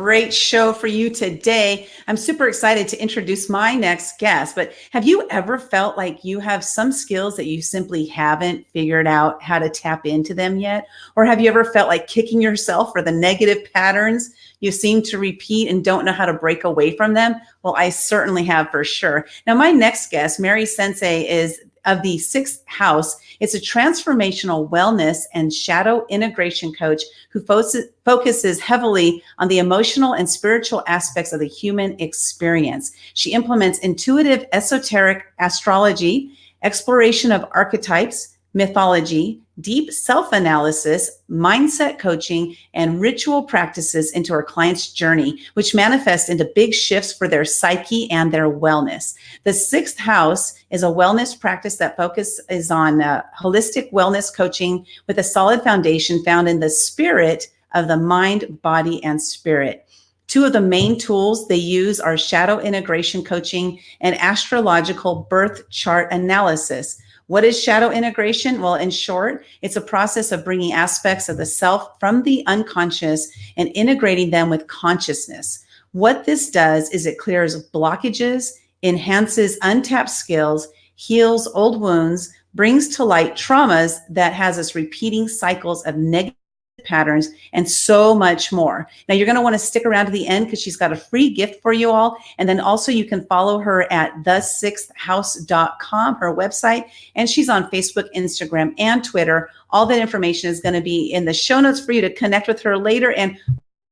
great show for you today. I'm super excited to introduce my next guest, but have you ever felt like you have some skills that you simply haven't figured out how to tap into them yet? Or have you ever felt like kicking yourself for the negative patterns you seem to repeat and don't know how to break away from them? Well, I certainly have for sure. Now, my next guest, Mary Sensei, is of the sixth house. It's a transformational wellness and shadow integration coach who focuses heavily on the emotional and spiritual aspects of the human experience. She implements intuitive esoteric astrology, exploration of archetypes, mythology, deep self-analysis, mindset coaching, and ritual practices into her clients' journey, which manifest into big shifts for their psyche and their wellness. The sixth house is a wellness practice that focuses on holistic wellness coaching with a solid foundation found in the spirit of the mind, body, and spirit. Two of the main tools they use are shadow integration coaching and astrological birth chart analysis. What is shadow integration? Well, in short, it's a process of bringing aspects of the self from the unconscious and integrating them with consciousness. What this does is it clears blockages, enhances untapped skills, heals old wounds, brings to light traumas that has us repeating cycles of negative patterns, and so much more. Now, you're going to want to stick around to the end because she's got a free gift for you all. And then also you can follow her at the6thhouse.com, her website. And she's on Facebook, Instagram, and Twitter. All that information is going to be in the show notes for you to connect with her later. And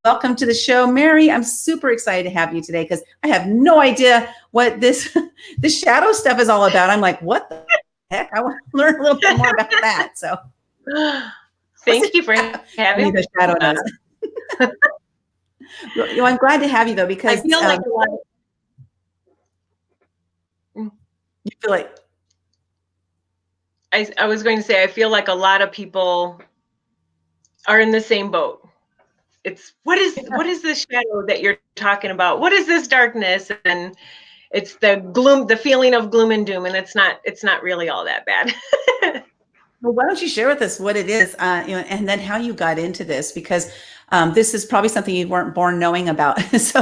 welcome to the show, Mary. I'm super excited to have you today because I have no idea what this shadow stuff is all about. I'm like, what the heck? I want to learn a little bit more about that. So thank you for having me. The shadow knows. Well, I'm glad to have you though, because I feel like a lot you feel like I was going to say I feel like a lot of people are in the same boat. It's what is this shadow that you're talking about? What is this darkness? And it's the gloom, the feeling of gloom and doom, and it's not really all that bad. Well, why don't you share with us what it is, and then how you got into this, because this is probably something you weren't born knowing about. So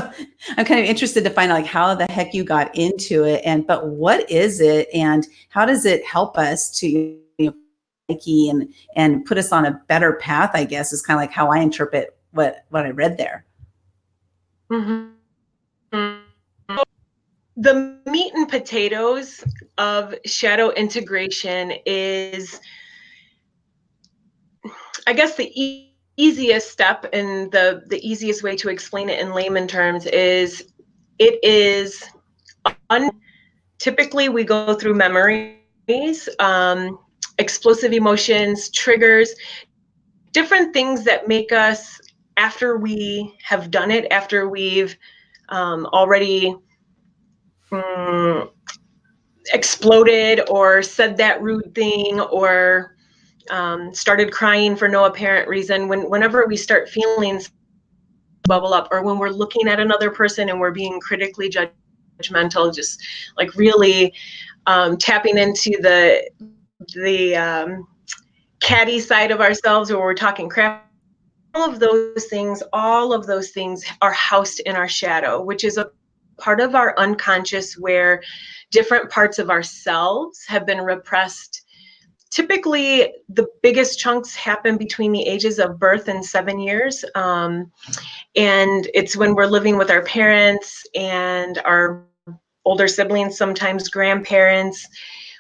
I'm kind of interested to find out like how the heck you got into it, but what is it, and how does it help us to psyche and put us on a better path? I guess is kind of like how I interpret what I read there. Mm-hmm. The meat and potatoes of shadow integration is, I guess, the easiest step and the easiest way to explain it in layman terms is it is typically we go through memories, explosive emotions, triggers, different things that make us, after we have done it, after we've already exploded or said that rude thing or started crying for no apparent reason, whenever we start feeling bubble up, or when we're looking at another person and we're being critically judgmental, just like really tapping into the catty side of ourselves, or we're talking crap, all of those things are housed in our shadow, which is a part of our unconscious where different parts of ourselves have been repressed. Typically, the biggest chunks happen between the ages of birth and 7 years. And it's when we're living with our parents and our older siblings, sometimes grandparents,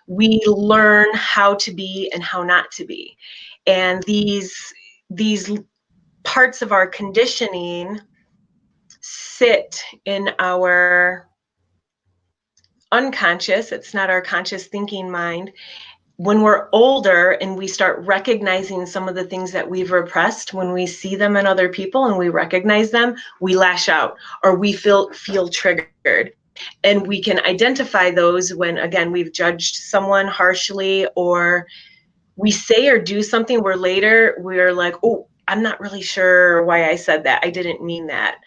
we learn how to be and how not to be. And these parts of our conditioning sit in our unconscious. It's not our conscious thinking mind. When we're older and we start recognizing some of the things that we've repressed, when we see them in other people and we recognize them, we lash out or we feel triggered. And we can identify those when, again, we've judged someone harshly, or we say or do something where later we're like, oh, I'm not really sure why I said that. I didn't mean that.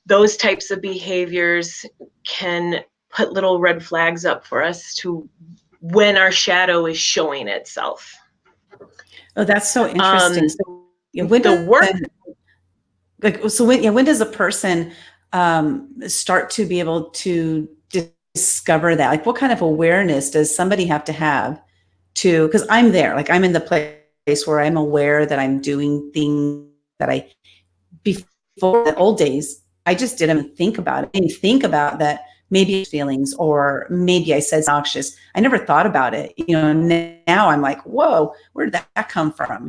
Those types of behaviors can put little red flags up for us to when our shadow is showing itself. Oh, that's so interesting. So the work. like, so when, yeah, when does a person start to be able to discover that? Like, what kind of awareness does somebody have to, because I'm there, like I'm in the place where I'm aware that I'm doing things that I, before the old days, I just didn't think about it. I didn't think about that maybe feelings, or maybe I said noxious. I never thought about it. Now I'm like, whoa, where did that come from?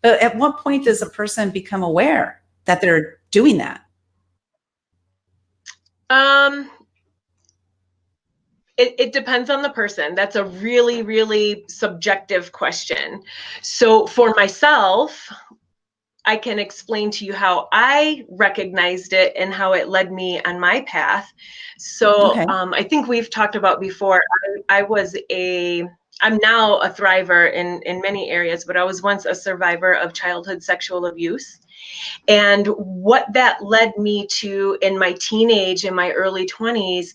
But at what point does a person become aware that they're doing that? Um, it depends on the person. That's a really, really subjective question. So for myself, I can explain to you how I recognized it and how it led me on my path. So Okay. I think we've talked about before. I'm now a thriver in many areas, but I was once a survivor of childhood sexual abuse. And what that led me to in my teenage and my early 20s,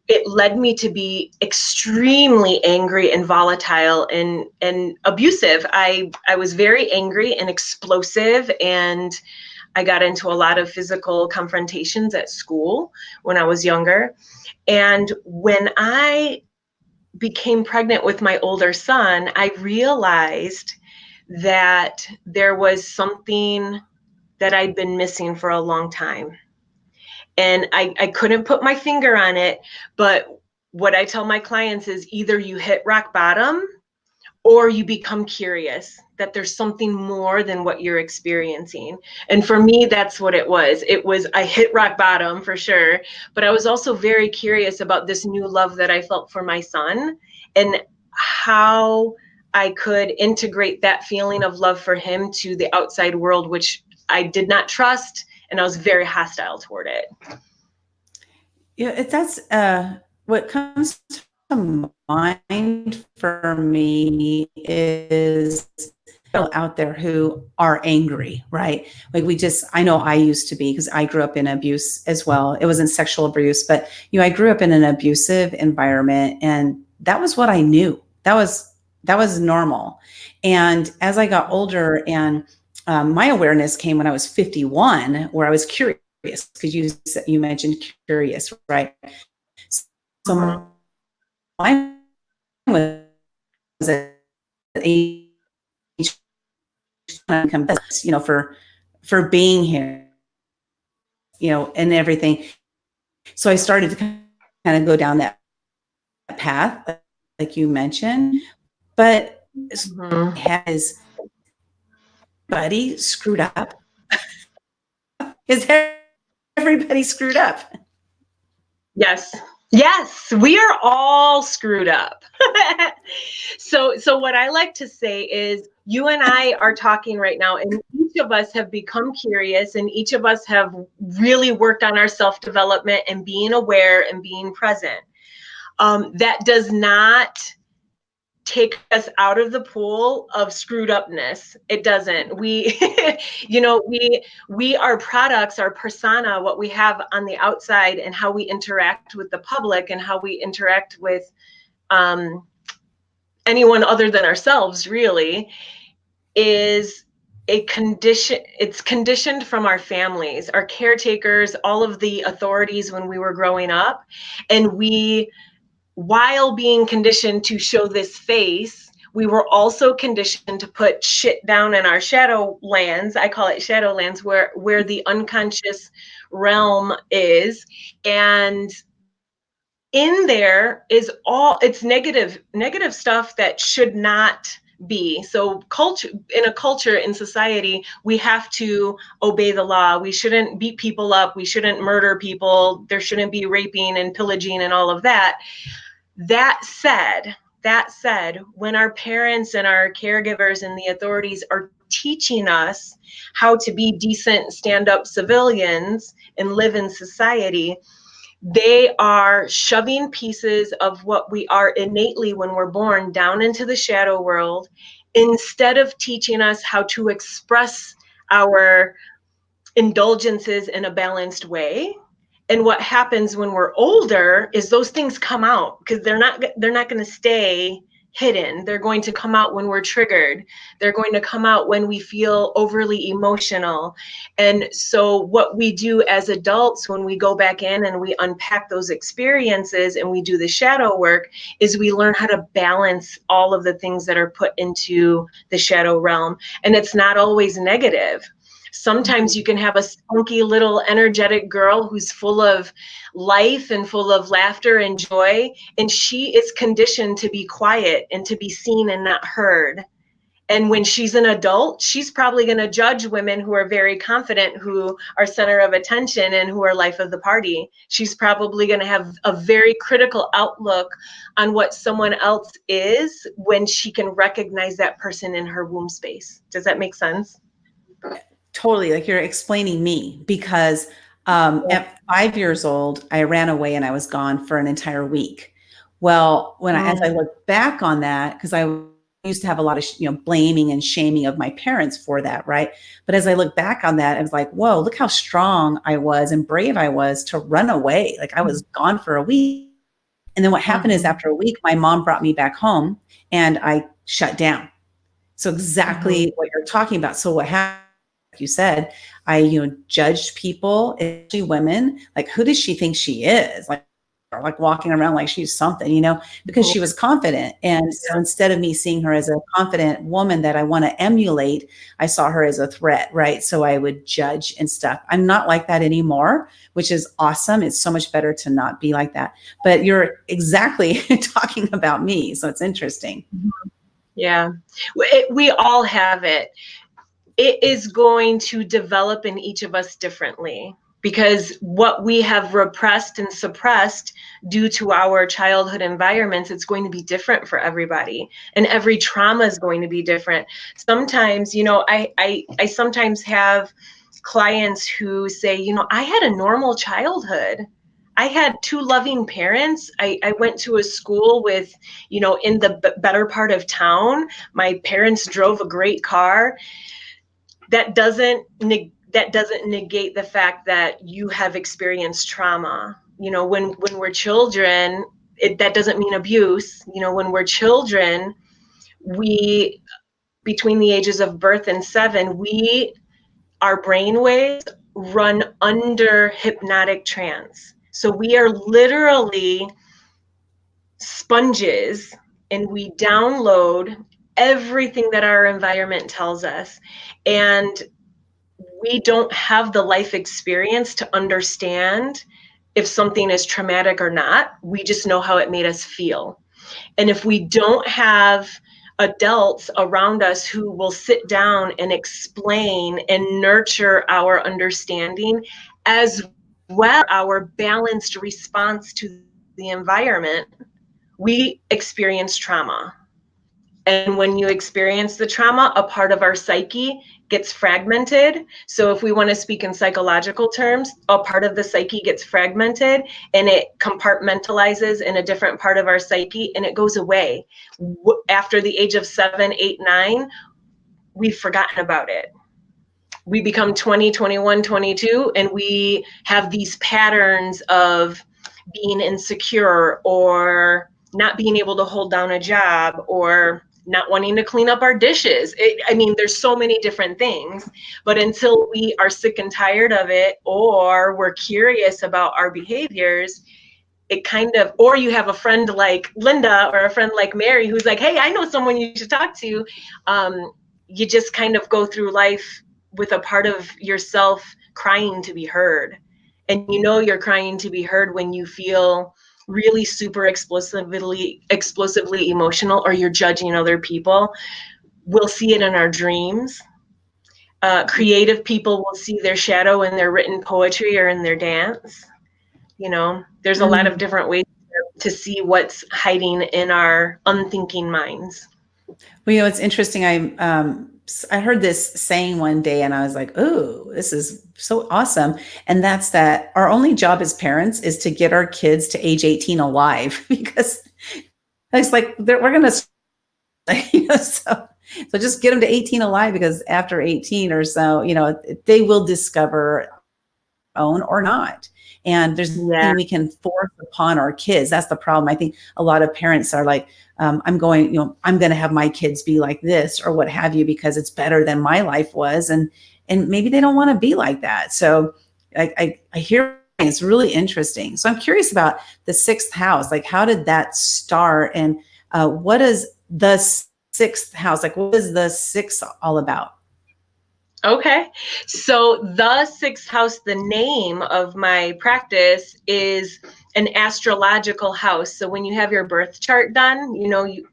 it led me to be extremely angry and volatile and abusive. I was very angry and explosive, and I got into a lot of physical confrontations at school when I was younger. And when I became pregnant with my older son, I realized that there was something that I'd been missing for a long time. And I couldn't put my finger on it, but what I tell my clients is either you hit rock bottom or you become curious that there's something more than what you're experiencing. And for me, that's what it was. I hit rock bottom for sure, but I was also very curious about this new love that I felt for my son and how I could integrate that feeling of love for him to the outside world, which I did not trust, and I was very hostile toward it. Yeah, that's what comes to mind for me is people out there who are angry, right? Like I know I used to be, because I grew up in abuse as well. It wasn't sexual abuse, but I grew up in an abusive environment, and that was what I knew. That was normal. And as I got older, and my awareness came when I was 51, where I was curious, because you mentioned curious, right? So Mhm. mine was at age, for being here, and everything. So I started to kind of go down that path, like you mentioned, but Mhm. has buddy screwed up? Is everybody screwed up? Yes. Yes, we are all screwed up. So what I like to say is you and I are talking right now, and each of us have become curious, and each of us have really worked on our self-development and being aware and being present. That does not take us out of the pool of screwed upness. It doesn't. We we are products, our persona, what we have on the outside, and how we interact with the public and how we interact with um, anyone other than ourselves, really, is a condition. It's conditioned from our families, our caretakers, all of the authorities when we were growing up. And we, while being conditioned to show this face, we were also conditioned to put shit down in our shadow lands. I call it shadow lands, where the unconscious realm is. And in there is all, it's negative stuff that should not be. So culture, in a culture, in society, we have to obey the law. We shouldn't beat people up, we shouldn't murder people, there shouldn't be raping and pillaging and all of that. That said, when our parents and our caregivers and the authorities are teaching us how to be decent stand-up civilians and live in society, they are shoving pieces of what we are innately when we're born down into the shadow world, instead of teaching us how to express our indulgences in a balanced way. And what happens when we're older is those things come out, because they're not going to stay hidden. They're going to come out when we're triggered. They're going to come out when we feel overly emotional. And so what we do as adults when we go back in and we unpack those experiences and we do the shadow work is we learn how to balance all of the things that are put into the shadow realm. And it's not always negative. Sometimes you can have a spunky little energetic girl who's full of life and full of laughter and joy, and she is conditioned to be quiet and to be seen and not heard. And when she's an adult, she's probably going to judge women who are very confident, who are center of attention and who are life of the party. She's probably going to have a very critical outlook on what someone else is when she can recognize that person in her womb space. Does that make sense? Totally. Like you're explaining me because at 5 years old, I ran away and I was gone for an entire week. Well, as I look back on that, because I used to have a lot of, blaming and shaming of my parents for that. Right. But as I look back on that, I was like, whoa, look how strong I was and brave I was to run away. Like I was gone for a week. And then what happened is after a week, my mom brought me back home and I shut down. So exactly what you're talking about. So what happened? Like you said, I, judged people, especially women, like, who does she think she is? Like walking around like she's something, because she was confident. And so instead of me seeing her as a confident woman that I want to emulate, I saw her as a threat, right? So I would judge and stuff. I'm not like that anymore, which is awesome. It's so much better to not be like that. But you're exactly talking about me. So it's interesting. Yeah, we all have it. It is going to develop in each of us differently because what we have repressed and suppressed due to our childhood environments, it's going to be different for everybody. And every trauma is going to be different. Sometimes, I sometimes have clients who say, I had a normal childhood. I had two loving parents. I went to a school with, in the better part of town. My parents drove a great car. That doesn't negate the fact that you have experienced trauma. When we're children, that doesn't mean abuse. When we're children, we, between the ages of birth and 7, our brain waves run under hypnotic trance. So we are literally sponges and we download everything that our environment tells us. And we don't have the life experience to understand if something is traumatic or not. We just know how it made us feel. And if we don't have adults around us who will sit down and explain and nurture our understanding, as well our balanced response to the environment, we experience trauma. And when you experience the trauma, a part of our psyche gets fragmented. So if we want to speak in psychological terms, a part of the psyche gets fragmented and it compartmentalizes in a different part of our psyche and it goes away. After the age of 7, 8, 9, we've forgotten about it. We become 20, 21, 22, and we have these patterns of being insecure or not being able to hold down a job or not wanting to clean up our dishes. There's so many different things, but until we are sick and tired of it or we're curious about our behaviors, or you have a friend like Linda or a friend like Mary who's like, hey, I know someone you should talk to. You just kind of go through life with a part of yourself crying to be heard. And you're crying to be heard when you feel really super explosively emotional or you're judging other people. We'll see it in our dreams. Creative people will see their shadow in their written poetry or in their dance. There's a lot of different ways to see what's hiding in our unthinking minds. Well, it's interesting. I heard this saying one day and I was like, oh, this is so awesome. And that's that our only job as parents is to get our kids to age 18 alive, because it's like we're going to, so just get them to 18 alive, because after 18 or so, they will discover own or not. And there's Yeah. nothing we can force upon our kids. That's the problem. I think a lot of parents are like, I'm going to have my kids be like this or what have you, because it's better than my life was. And maybe they don't want to be like that. So I hear it's really interesting. So I'm curious about the sixth house. Like, how did that start? And what is the sixth house? Like, what is the sixth all about? Okay. So the sixth house, the name of my practice is an astrological house. So when you have your birth chart done,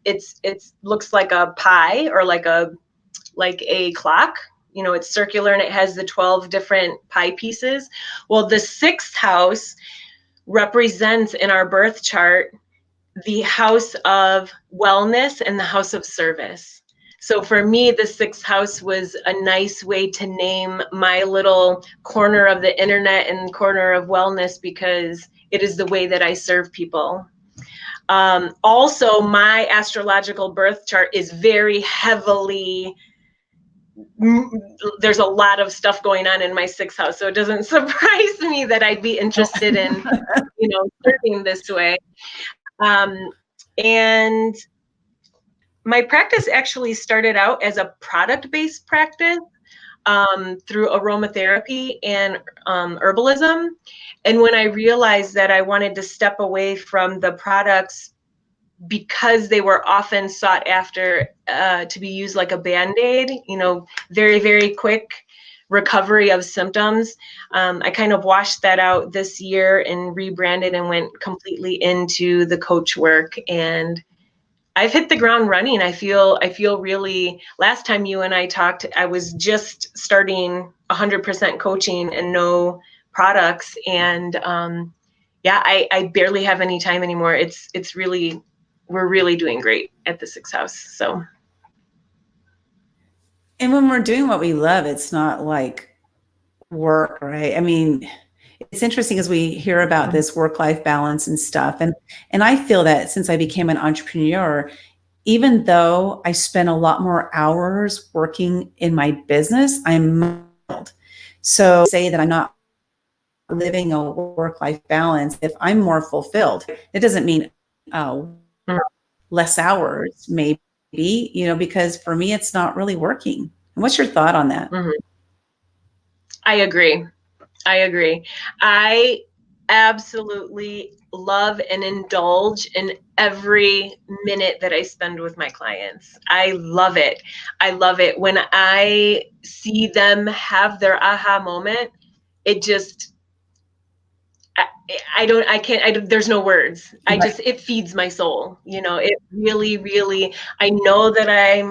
it's looks like a pie or like a clock. It's circular and it has the 12 different pie pieces. Well, the sixth house represents in our birth chart the house of wellness and the house of service. So for me, the sixth house was a nice way to name my little corner of the internet and corner of wellness, because it is the way that I serve people. Also, my astrological birth chart is very heavily, there's a lot of stuff going on in my sixth house. So it doesn't surprise me that I'd be interested in, serving this way. And my practice actually started out as a product-based practice through aromatherapy and herbalism. And when I realized that I wanted to step away from the products because they were often sought after to be used like a Band-Aid, very, very quick recovery of symptoms. I kind of washed that out this year and rebranded and went completely into the coach work, and I've hit the ground running. I feel really, last time you and I talked, I was just starting 100% coaching and no products. And I barely have any time anymore. It's really, we're really doing great at the Sixth House. So. And when we're doing what we love, it's not like work, right? I mean, it's interesting as we hear about this work-life balance and stuff. And I feel that since I became an entrepreneur, even though I spend a lot more hours working in my business, I'm fulfilled. So say that I'm not living a work-life balance if I'm more fulfilled. It doesn't mean less hours, maybe, because for me, it's not really working. And what's your thought on that? Mm-hmm. I agree. I absolutely love and indulge in every minute that I spend with my clients. I love it. When I see them have their aha moment, it just, there's no words. It feeds my soul. It really, really, I know that I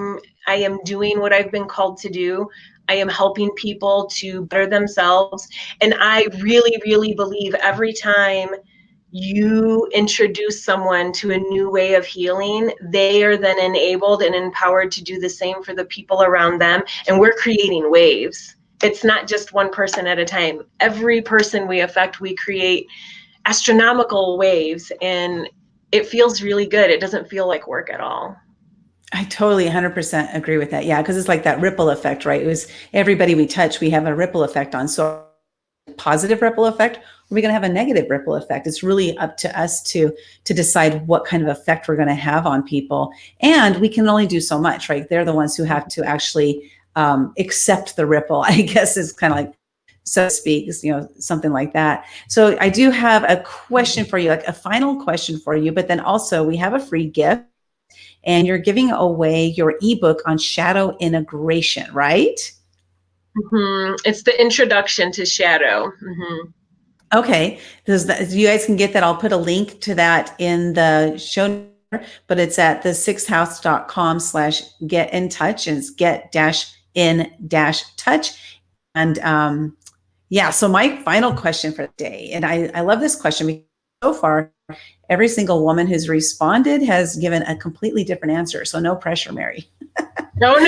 am doing what I've been called to do. I am helping people to better themselves. And I really, really believe every time you introduce someone to a new way of healing, they are then enabled and empowered to do the same for the people around them. And we're creating waves. It's not just one person at a time. Every person we affect, we create astronomical waves, and it feels really good. It doesn't feel like work at all. I totally 100% agree with that. Yeah, because it's like that ripple effect, right? It was everybody we touch, we have a ripple effect on. So positive ripple effect, or are we going to have a negative ripple effect? It's really up to us to decide what kind of effect we're going to have on people. And we can only do so much, right? They're the ones who have to actually accept the ripple, I guess is kind of like, so to speak, something like that. So I do have a question for you, like a final question for you, but then also we have a free gift, and you're giving away your ebook on shadow integration, right? Mm-hmm. It's the introduction to shadow. Mm-hmm. Okay, you guys can get that. I'll put a link to that in the show notes, but it's at thesixthhouse.com/get in touch, and it's get-in-touch. And yeah, so my final question for the day, and I love this question because so far, every single woman who's responded has given a completely different answer. So no pressure, Mary. No.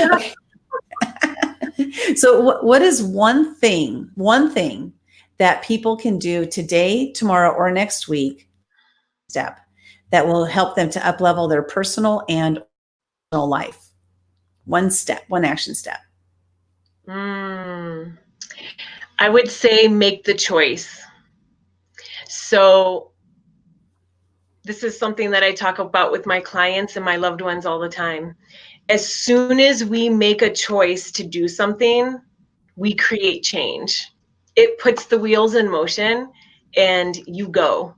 So what is one thing that people can do today, tomorrow, or next week step that will help them to up-level their personal and professional life? One step, one action step. I would say make the choice. So this is something that I talk about with my clients and my loved ones all the time. As soon as we make a choice to do something, we create change. It puts the wheels in motion and you go.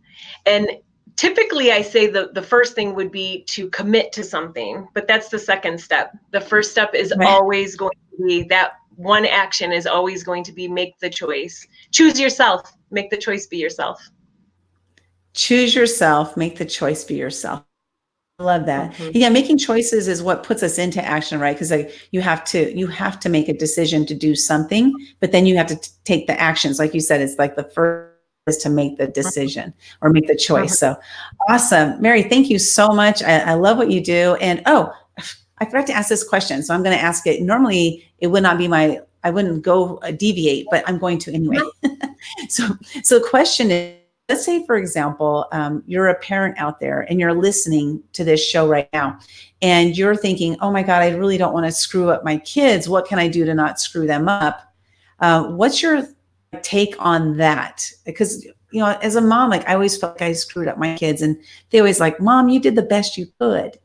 And typically I say the first thing would be to commit to something, but that's the second step. The first step is Right. always going to be that one action is always going to be make the choice. Choose yourself, make the choice, be yourself. Choose yourself, make the choice, be yourself. I love that. Mm-hmm. Yeah, making choices is what puts us into action, right? Because like you have to make a decision to do something, but then you have to take the actions. Like you said, it's like the first is to make the decision or make the Mm-hmm. choice. So awesome. Mary, thank you so much. I love what you do. And oh, I forgot to ask this question. So I'm going to ask it. Normally it would not be I wouldn't go deviate, but I'm going to anyway. So the question is, let's say, for example, you're a parent out there and you're listening to this show right now and you're thinking, oh my God, I really don't want to screw up my kids. What can I do to not screw them up? What's your take on that? Because, as a mom, like I always felt like I screwed up my kids and they always like, Mom, you did the best you could,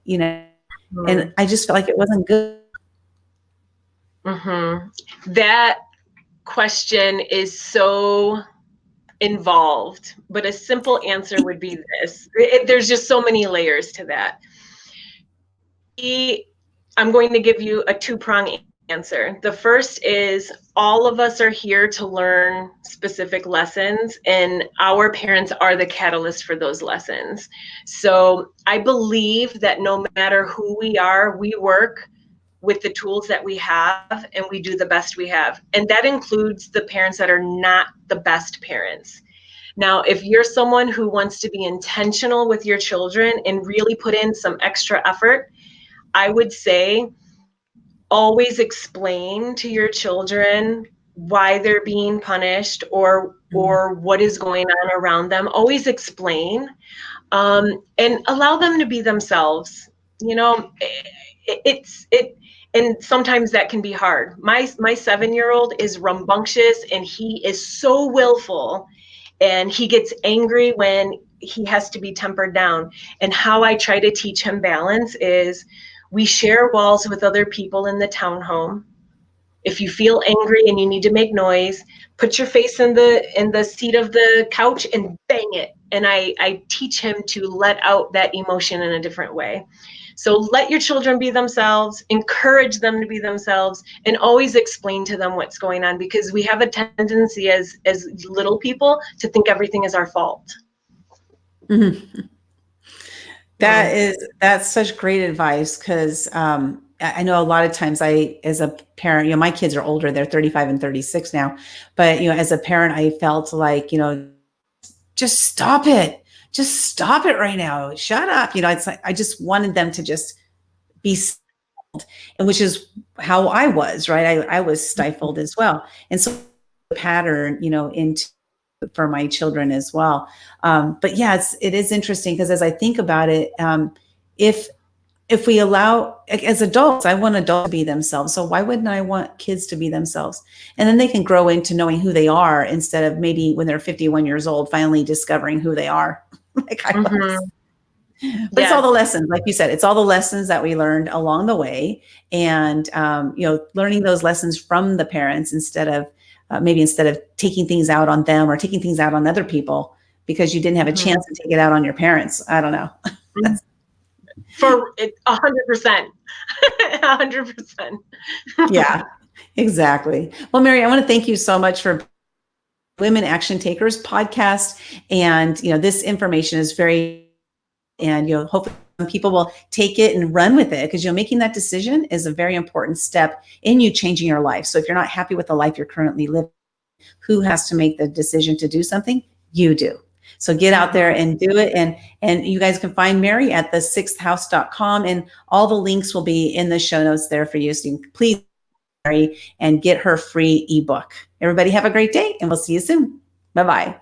Mm-hmm. and I just felt like it wasn't good. Mm-hmm. That question is so involved, but a simple answer would be this. There's just so many layers to that. I'm going to give you a two-prong answer. The first is all of us are here to learn specific lessons, and our parents are the catalyst for those lessons. So I believe that no matter who we are, we work with the tools that we have and we do the best we have. And that includes the parents that are not the best parents. Now, if you're someone who wants to be intentional with your children and really put in some extra effort, I would say always explain to your children why they're being punished or what is going on around them. Always explain, and allow them to be themselves. You know, and sometimes that can be hard. My 7-year-old is rambunctious and he is so willful, and he gets angry when he has to be tempered down. And how I try to teach him balance is we share walls with other people in the townhome. If you feel angry and you need to make noise, put your face in the seat of the couch and bang it. And I teach him to let out that emotion in a different way. So let your children be themselves, encourage them to be themselves, and always explain to them what's going on, because we have a tendency as little people to think everything is our fault. Mm-hmm. That's such great advice because I know a lot of times as a parent, my kids are older, they're 35 and 36 now, but as a parent, I felt like, just stop it. Just stop it right now. Shut up. It's like, I just wanted them to just be, and which is how I was, right? I was stifled as well. And so the pattern, into for my children as well. But yeah, it is interesting because as I think about it, if we allow, as adults, I want adults to be themselves. So why wouldn't I want kids to be themselves? And then they can grow into knowing who they are instead of maybe when they're 51 years old, finally discovering who they are. Like I was. But it's all the lessons, like you said, it's all the lessons that we learned along the way, and learning those lessons from the parents instead of taking things out on them or taking things out on other people because you didn't have a chance to take it out on your parents. I don't know. For 100%, 100%. Yeah, exactly. Well, Mary, I want to thank you so much for Women Action Takers podcast, and this information is very, and hopefully people will take it and run with it, because making that decision is a very important step in you changing your life. So if you're not happy with the life you're currently living, who has to make the decision to do something? You do. So get out there and do it. And you guys can find Mary at the6thhouse.com, and all the links will be in the show notes there for you. So you can please Mary and get her free ebook. Everybody have a great day, and we'll see you soon. Bye-bye.